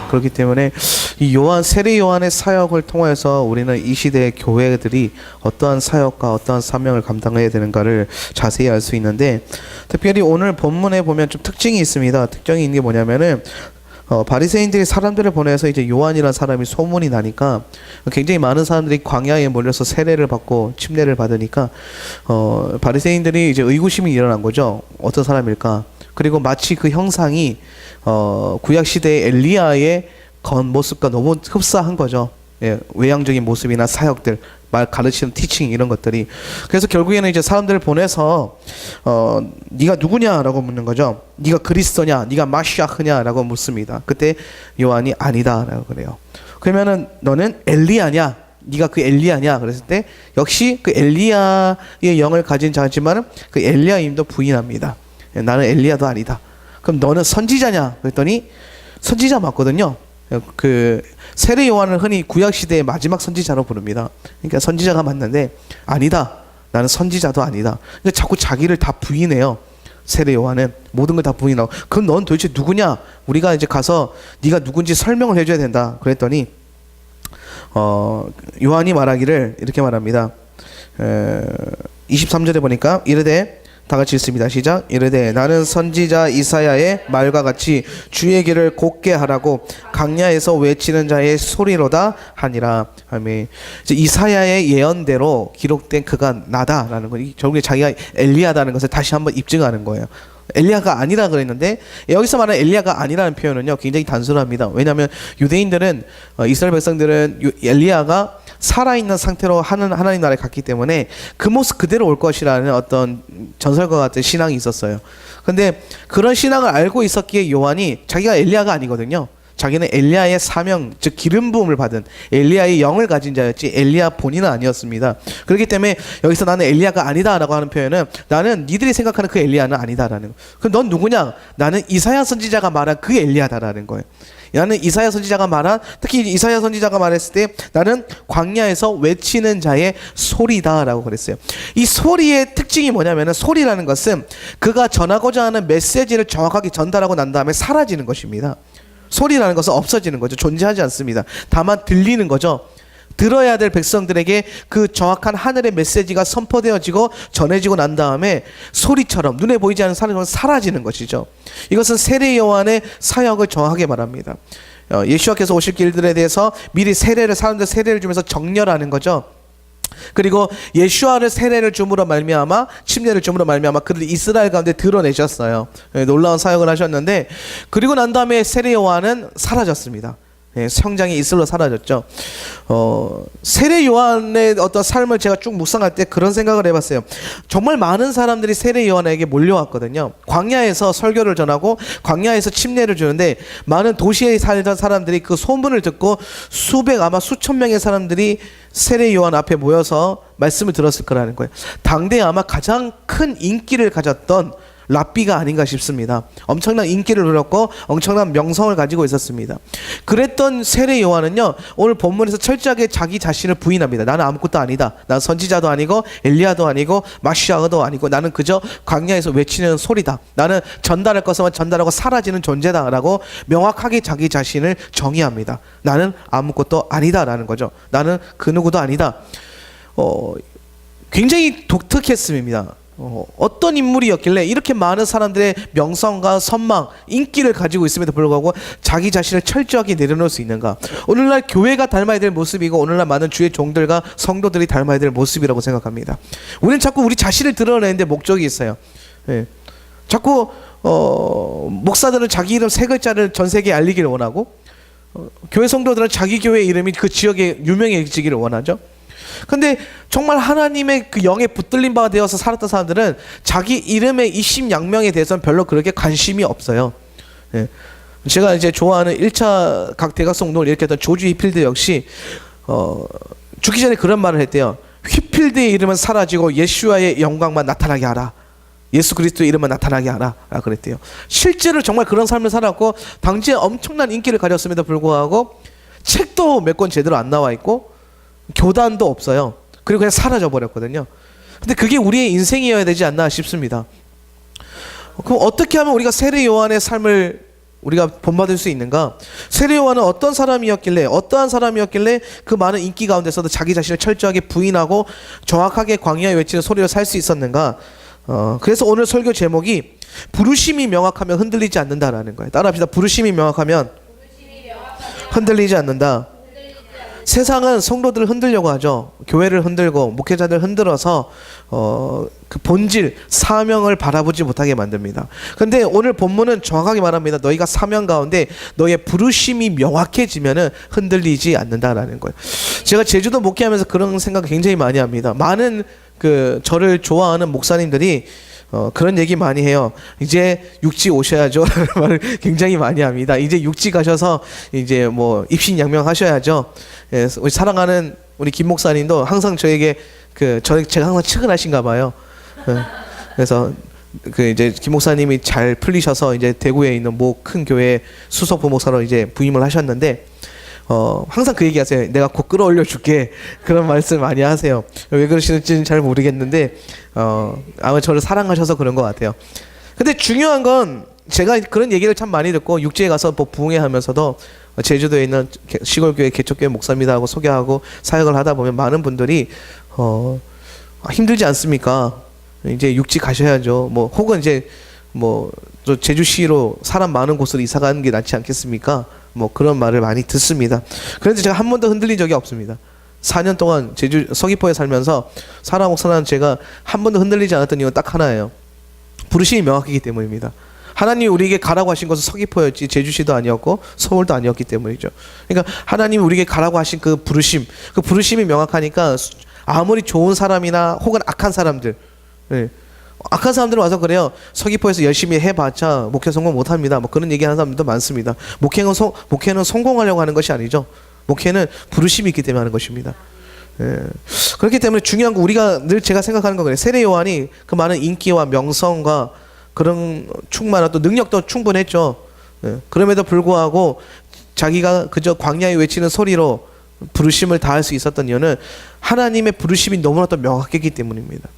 그렇기 때문에 이 세례 요한의 사역을 통해서 우리는 이 시대의 교회들이 어떠한 사역과 어떠한 사명을 감당해야 되는가를 자세히 알 수 있는데, 특별히 오늘 본문에 보면 좀 특징이 있습니다. 특징이 있는 게 뭐냐면은 바리새인들이 사람들을 보내서 이제 요한이라는 사람이 소문이 나니까 굉장히 많은 사람들이 광야에 몰려서 세례를 받고 침례를 받으니까 바리새인들이 이제 의구심이 일어난 거죠. 어떤 사람일까? 그리고 마치 그 형상이 구약 시대의 엘리야의 겉모습과 너무 흡사한 거죠. 예, 외향적인 모습이나 사역들, 말 가르치는 티칭 이런 것들이. 그래서 결국에는 이제 사람들을 보내서 네가 누구냐라고 묻는 거죠. 네가 그리스도냐, 네가 마시아흐냐라고 묻습니다. 그때 요한이 아니다라고 그래요. 그러면은 너는 엘리야냐? 네가 그 엘리야냐? 그랬을 때 역시 그 엘리야의 영을 가진 자지만 그 엘리야임도 부인합니다. 나는 엘리야도 아니다. 그럼 너는 선지자냐? 그랬더니 선지자 맞거든요. 그 세례 요한을 흔히 구약 시대의 마지막 선지자로 부릅니다. 그러니까 선지자가 맞는데 아니다. 나는 선지자도 아니다. 그러니까 자꾸 자기를 다 부인해요. 세례 요한은 모든 걸 다 부인하고. 그럼 넌 도대체 누구냐? 우리가 이제 가서 네가 누군지 설명을 해줘야 된다. 그랬더니 요한이 말하기를 이렇게 말합니다. 23절에 보니까 이르되, 다 같이 읽습니다. 시작. 이르되 나는 선지자 이사야의 말과 같이 주의 길을 곧게 하라고 강야에서 외치는 자의 소리로다 하니라. 아멘. 이제 이사야의 예언대로 기록된 그가 나다라는 거. 결국에 자기가 엘리야다는 것을 다시 한번 입증하는 거예요. 엘리야가 아니라 그랬는데 여기서 말하는 엘리야가 아니라는 표현은요 굉장히 단순합니다. 왜냐하면 유대인들은 이스라엘 백성들은 엘리야가 살아있는 상태로 하나님 나라에 갔기 때문에 그 모습 그대로 올 것이라는 어떤 전설과 같은 신앙이 있었어요. 근데 그런 신앙을 알고 있었기에 요한이 자기가 엘리야가 아니거든요. 자기는 엘리야의 사명, 즉 기름 부음을 받은 엘리야의 영을 가진 자였지 엘리야 본인은 아니었습니다. 그렇기 때문에 여기서 나는 엘리야가 아니다라고 하는 표현은 나는 니들이 생각하는 그 엘리야는 아니다라는 거예요. 그럼 넌 누구냐? 나는 이사야 선지자가 말한 그 엘리야다라는 거예요. 나는 이사야 선지자가 말한, 특히 이사야 선지자가 말했을 때 나는 광야에서 외치는 자의 소리다라고 그랬어요. 이 소리의 특징이 뭐냐면은, 소리라는 것은 그가 전하고자 하는 메시지를 정확하게 전달하고 난 다음에 사라지는 것입니다. 소리라는 것은 없어지는 거죠. 존재하지 않습니다. 다만 들리는 거죠. 들어야 될 백성들에게 그 정확한 하늘의 메시지가 선포되어지고 전해지고 난 다음에 소리처럼 눈에 보이지 않는 사람처럼 사라지는 것이죠. 이것은 세례 요한의 사역을 정확하게 말합니다. 예수와께서 오실 길들에 대해서 미리 사람들 세례를 주면서 정렬하는 거죠. 그리고 예수와를 세례를 줌으로 말미암아, 침례를 줌으로 말미암아 그를 이스라엘 가운데 드러내셨어요. 놀라운 사역을 하셨는데, 그리고 난 다음에 세례 요한은 사라졌습니다. 성장이 이슬로 사라졌죠. 세례 요한의 어떤 삶을 제가 쭉 묵상할 때 그런 생각을 해봤어요. 정말 많은 사람들이 세례 요한에게 몰려왔거든요. 광야에서 설교를 전하고 광야에서 침례를 주는데, 많은 도시에 살던 사람들이 그 소문을 듣고 아마 수천 명의 사람들이 세례 요한 앞에 모여서 말씀을 들었을 거라는 거예요. 당대 아마 가장 큰 인기를 가졌던 랍비가 아닌가 싶습니다. 엄청난 인기를 누렸고 엄청난 명성을 가지고 있었습니다. 그랬던 세례 요한은요, 오늘 본문에서 철저하게 자기 자신을 부인합니다. 나는 아무것도 아니다. 나는 선지자도 아니고 엘리야도 아니고 마시아도 아니고 나는 그저 광야에서 외치는 소리다. 나는 전달할 것만 전달하고 사라지는 존재다 라고 명확하게 자기 자신을 정의합니다. 나는 아무것도 아니다라는 거죠. 나는 그 누구도 아니다. 굉장히 독특했습니다. 어떤 인물이었길래 이렇게 많은 사람들의 명성과 선망, 인기를 가지고 있음에도 불구하고 자기 자신을 철저하게 내려놓을 수 있는가? 오늘날 교회가 닮아야 될 모습이고 오늘날 많은 주의 종들과 성도들이 닮아야 될 모습이라고 생각합니다. 우리는 자꾸 우리 자신을 드러내는데 목적이 있어요. 자꾸 목사들은 자기 이름 3글자를 전 세계에 알리기를 원하고, 교회 성도들은 자기 교회 이름이 그 지역에 유명해지기를 원하죠. 근데 정말 하나님의 그 영에 붙들린 바가 되어서 살았던 사람들은 자기 이름의 이심양명에 대해서는 별로 그렇게 관심이 없어요. 제가 이제 좋아하는 1차 각 대각성 운동을 일으켰던 조지 휘필드 역시 죽기 전에 그런 말을 했대요. 휘필드의 이름은 사라지고 예수와의 영광만 나타나게 하라. 예수 그리스도의 이름만 나타나게 하라 그랬대요. 실제로 정말 그런 삶을 살았고, 당시에 엄청난 인기를 가졌음에도 불구하고 책도 몇 권 제대로 안 나와 있고 교단도 없어요. 그리고 그냥 사라져 버렸거든요. 근데 그게 우리의 인생이어야 되지 않나 싶습니다. 그럼 어떻게 하면 우리가 세례 요한의 삶을 우리가 본받을 수 있는가? 세례 요한은 어떤 사람이었길래, 어떠한 사람이었길래 그 많은 인기 가운데서도 자기 자신을 철저하게 부인하고 정확하게 광야에 외치는 소리로 살 수 있었는가? 그래서 오늘 설교 제목이 부르심이 명확하면 흔들리지 않는다라는 거예요. 따라합시다. 부르심이 명확하면 흔들리지 않는다. 세상은 성도들을 흔들려고 하죠. 교회를 흔들고 목회자들 흔들어서 그 본질, 사명을 바라보지 못하게 만듭니다. 근데 오늘 본문은 정확하게 말합니다. 너희가 사명 가운데 너의 부르심이 명확해지면은 흔들리지 않는다라는 거예요. 제가 제주도 목회하면서 그런 생각 굉장히 많이 합니다. 많은 그 저를 좋아하는 목사님들이 그런 얘기 많이 해요. 이제 육지 오셔야죠. 라는 말을 굉장히 많이 합니다. 이제 육지 가셔서 이제 뭐 입신양명 하셔야죠. 예, 우리 사랑하는 우리 김 목사님도 항상 저에게 제가 항상 측은하신가 봐요. 예, 그래서 이제 김 목사님이 잘 풀리셔서 이제 대구에 있는 뭐 큰 교회 수석 부목사로 이제 부임을 하셨는데 항상 그 얘기 하세요. 내가 곧 끌어올려 줄게. 그런 말씀 많이 하세요. 왜 그러시는지는 잘 모르겠는데, 아마 저를 사랑하셔서 그런 것 같아요. 근데 중요한 건 제가 그런 얘기를 참 많이 듣고 육지에 가서 뭐 부흥회 하면서도 제주도에 있는 시골교회 개척교회 목사입니다 하고 소개하고 사역을 하다 보면 많은 분들이, 힘들지 않습니까? 이제 육지 가셔야죠. 뭐, 혹은 이제 뭐, 또 제주시로 사람 많은 곳으로 이사 가는 게 낫지 않겠습니까? 뭐 그런 말을 많이 듣습니다. 그런데 제가 한 번도 흔들린 적이 없습니다. 4년 동안 제주 서귀포에 살면서 사라 목사는 제가 한 번도 흔들리지 않았던 이유는 딱 하나예요. 부르심이 명확하기 때문입니다. 하나님이 우리에게 가라고 하신 것은 서귀포였지 제주시도 아니었고 서울도 아니었기 때문이죠. 그러니까 하나님이 우리에게 가라고 하신 그 부르심이 명확하니까 아무리 좋은 사람이나 혹은 악한 사람들, 네. 악한 사람들은 와서 그래요. 서귀포에서 열심히 해봤자 목회 성공 못합니다. 뭐 그런 얘기하는 사람들도 많습니다. 목회는 성공하려고 하는 것이 아니죠. 목회는 부르심이 있기 때문에 하는 것입니다. 예. 그렇기 때문에 중요한 거 우리가 늘 제가 생각하는 거 그래요. 세례 요한이 그 많은 인기와 명성과 그런 충만한 또 능력도 충분했죠. 예. 그럼에도 불구하고 자기가 그저 광야에 외치는 소리로 부르심을 다할 수 있었던 이유는 하나님의 부르심이 너무나도 명확했기 때문입니다.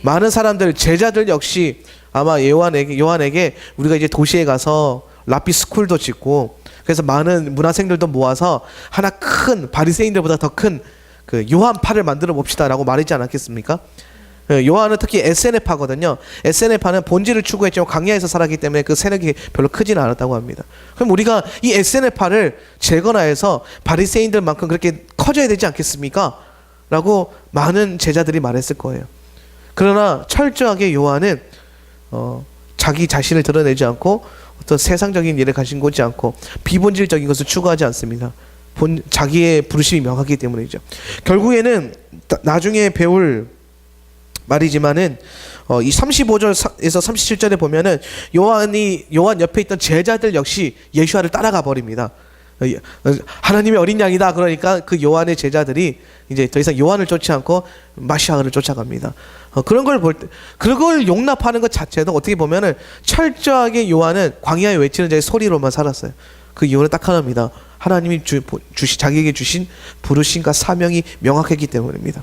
많은 사람들, 제자들 역시 아마 요한에게 우리가 이제 도시에 가서 라피 스쿨도 짓고 그래서 많은 문화생들도 모아서 하나 큰 바리새인들보다 더 큰 그 요한파를 만들어 봅시다라고 말하지 않았겠습니까? 요한은 특히 SNF파거든요. SNF파는 본질을 추구했지만 광야에서 살았기 때문에 그 세력이 별로 크지는 않았다고 합니다. 그럼 우리가 이 SNF파를 재건화해서 바리새인들만큼 그렇게 커져야 되지 않겠습니까? 라고 많은 제자들이 말했을 거예요. 그러나 철저하게 요한은 자기 자신을 드러내지 않고 어떤 세상적인 일에 관심 갖지 않고 비본질적인 것을 추구하지 않습니다. 자기의 부르심이 명확하기 때문이죠. 결국에는 나중에 배울 말이지만은 이 35절에서 37절에 보면은 요한 옆에 있던 제자들 역시 예수와를 따라가 버립니다. 하나님의 어린 양이다. 그러니까 그 요한의 제자들이 이제 더 이상 요한을 쫓지 않고 마시아를 쫓아갑니다. 그런 걸 볼 때, 그걸 용납하는 것 자체도 어떻게 보면은 철저하게 요한은 광야에 외치는 자의 소리로만 살았어요. 그 이유는 딱 하나입니다. 하나님이 자기에게 주신 부르심과 사명이 명확했기 때문입니다.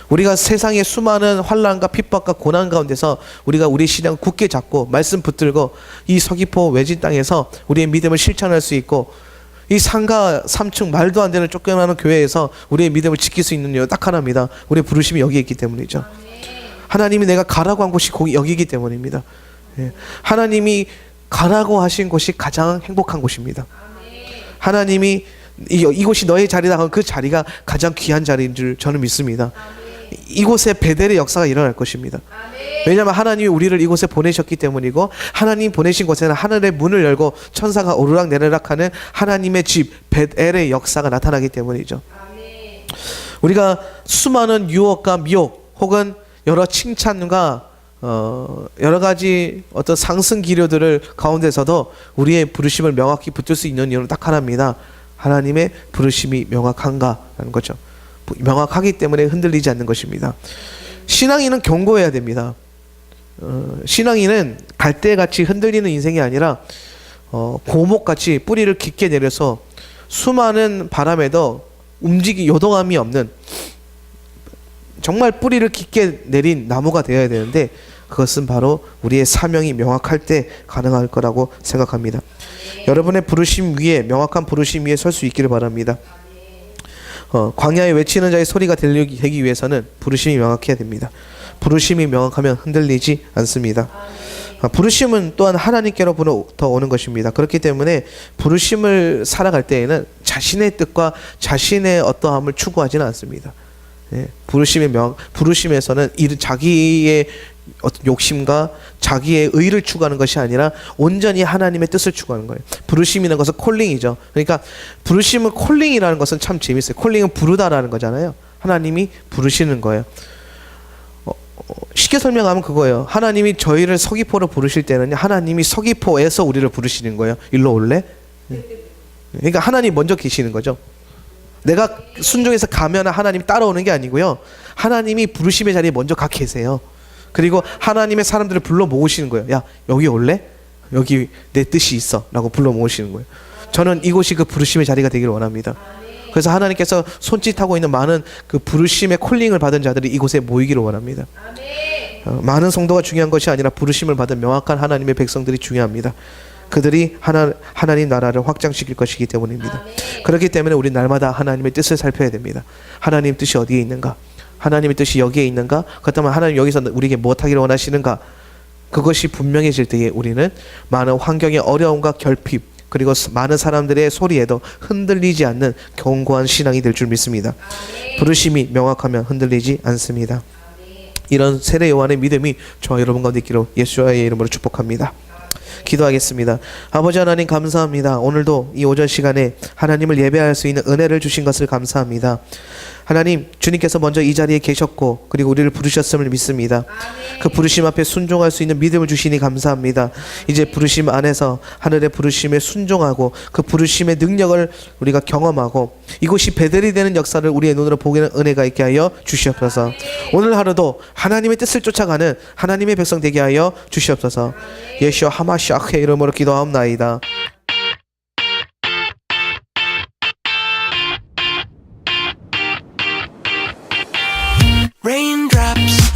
우리가 세상의 수많은 환난과 핍박과 고난 가운데서 우리가 우리 신앙을 굳게 잡고 말씀 붙들고 이 서귀포 외진 땅에서 우리의 믿음을 실천할 수 있고 이 상가 3층 말도 안 되는 조그마한 교회에서 우리의 믿음을 지킬 수 있는 이유 딱 하나입니다. 우리의 부르심이 여기에 있기 때문이죠. 하나님이 내가 가라고 한 곳이 여기이기 때문입니다. 하나님이 가라고 하신 곳이 가장 행복한 곳입니다. 하나님이 이곳이 너의 자리다 하면 그 자리가 가장 귀한 자리인 줄 저는 믿습니다. 이곳에 베델의 역사가 일어날 것입니다. 왜냐하면 하나님이 우리를 이곳에 보내셨기 때문이고 하나님 보내신 곳에는 하늘의 문을 열고 천사가 오르락내리락하는 하나님의 집 베델의 역사가 나타나기 때문이죠. 우리가 수많은 유혹과 미혹 혹은 여러 칭찬과 여러 가지 어떤 상승 기류들을 가운데서도 우리의 부르심을 명확히 붙들 수 있는 이유는 딱 하나입니다. 하나님의 부르심이 명확한가라는 거죠. 명확하기 때문에 흔들리지 않는 것입니다. 신앙인은 견고해야 됩니다. 신앙인은 갈대같이 흔들리는 인생이 아니라 고목같이 뿌리를 깊게 내려서 수많은 바람에도 요동함이 없는 정말 뿌리를 깊게 내린 나무가 되어야 되는데 그것은 바로 우리의 사명이 명확할 때 가능할 거라고 생각합니다. 여러분의 부르심 위에, 명확한 부르심 위에 설 수 있기를 바랍니다. 광야에 외치는 자의 소리가 되기 위해서는 부르심이 명확해야 됩니다. 부르심이 명확하면 흔들리지 않습니다. 부르심은 또한 하나님께로부터 오는 것입니다. 그렇기 때문에 부르심을 살아갈 때에는 자신의 뜻과 자신의 어떠함을 추구하지는 않습니다. 예, 부르심에서는 자기의 어떤 욕심과 자기의 의를 추구하는 것이 아니라 온전히 하나님의 뜻을 추구하는 거예요. 부르심이라는 것은 콜링이죠. 그러니까 부르심은 콜링이라는 것은 참 재밌어요. 콜링은 부르다라는 거잖아요. 하나님이 부르시는 거예요. 쉽게 설명하면 그거예요. 하나님이 저희를 서귀포로 부르실 때는 하나님이 서귀포에서 우리를 부르시는 거예요. 일로 올래? 그러니까 하나님 먼저 계시는 거죠. 내가 순종해서 가면 하나님이 따라오는 게 아니고요. 하나님이 부르심의 자리에 먼저 가 계세요. 그리고 하나님의 사람들을 불러 모으시는 거예요. 야, 여기 올래? 여기 내 뜻이 있어 라고 불러 모으시는 거예요. 저는 이곳이 그 부르심의 자리가 되기를 원합니다. 그래서 하나님께서 손짓하고 있는 많은 그 부르심의 콜링을 받은 자들이 이곳에 모이기를 원합니다. 많은 성도가 중요한 것이 아니라 부르심을 받은 명확한 하나님의 백성들이 중요합니다. 그들이 하나님 나라를 확장시킬 것이기 때문입니다. 그렇기 때문에 우리 날마다 하나님의 뜻을 살펴야 됩니다. 하나님 뜻이 어디에 있는가? 하나님의 뜻이 여기에 있는가? 그렇다면 하나님 여기서 우리에게 무엇하기를 원하시는가? 그것이 분명해질 때에 우리는 많은 환경의 어려움과 결핍, 그리고 많은 사람들의 소리에도 흔들리지 않는 견고한 신앙이 될 줄 믿습니다. 부르심이 명확하면 흔들리지 않습니다. 이런 세례 요한의 믿음이 저와 여러분 가운데 있기로 예수의 이름으로 축복합니다. 기도하겠습니다. 아버지 하나님 감사합니다. 오늘도 이 오전 시간에 하나님을 예배할 수 있는 은혜를 주신 것을 감사합니다. 하나님, 주님께서 먼저 이 자리에 계셨고 그리고 우리를 부르셨음을 믿습니다. 그 부르심 앞에 순종할 수 있는 믿음을 주시니 감사합니다. 이제 부르심 안에서 하늘의 부르심에 순종하고 그 부르심의 능력을 우리가 경험하고 이곳이 베델이 되는 역사를 우리의 눈으로 보게 하는 은혜가 있게 하여 주시옵소서. 오늘 하루도 하나님의 뜻을 쫓아가는 하나님의 백성 되게 하여 주시옵소서. 예수와 하마시아크의 이름으로 기도하옵나이다. Raindrops